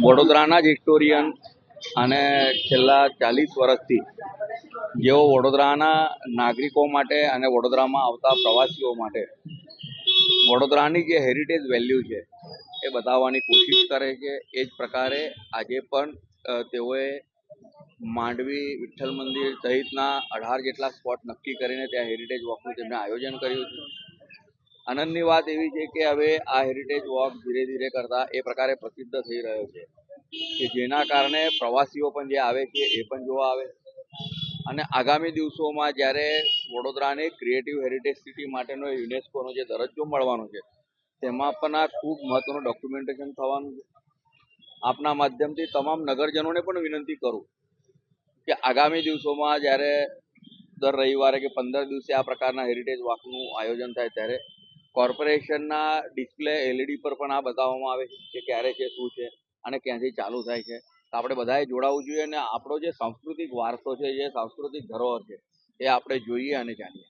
વડોદરાના જ હિસ્ટોરિયન અને છેલ્લા 40 વર્ષથી જેઓ વડોદરાના નાગરિકો માટે અને વડોદરામાં આવતા પ્રવાસીઓ માટે વડોદરાની જે હેરિટેજ વેલ્યુ છે એ બતાવવાની કોશિશ કરે છે. એ જ પ્રકારે આજે પણ તેઓએ માંડવી, વિઠ્ઠલ મંદિર સહિતના 18 જેટલા સ્પોટ નક્કી કરીને ત્યાં હેરિટેજ વોકનું તેમણે આયોજન કર્યું છે. આનંદની વાત એવી છે કે હવે આ હેરિટેજ વોક ધીરે ધીરે કરતા એ પ્રકારે પ્રસિદ્ધ થઈ રહ્યો છે કે જેના કારણે પ્રવાસીઓ પણ જે આવે છે એ પણ જોવા આવે. અને આગામી દિવસોમાં જ્યારે વડોદરાને ક્રિએટિવ હેરિટેજ સિટી માટેનો યુનેસ્કોનો જે દરજ્જો મળવાનો છે તેમાં પણ આ ખૂબ મહત્વનું ડોક્યુમેન્ટેશન થવાનું છે. આપના માધ્યમથી તમામ નગરજનોને પણ વિનંતી કરું કે આગામી દિવસોમાં જ્યારે દર રવિવારે કે 15 દિવસે આ પ્રકારના હેરિટેજ વોકનું આયોજન થાય ત્યારે કોર્પોરેશનના ડિસ્પ્લે એલઈડી પર પણ આ બતાવવામાં આવે છે કે ક્યારે છે, શું છે અને ક્યાંથી ચાલુ થાય છે. તો આપણે બધાએ જોડાવવું જોઈએ અને આપણો જે સાંસ્કૃતિક વારસો છે, જે સાંસ્કૃતિક ધરોહર છે એ આપણે જોઈએ અને જાણીએ.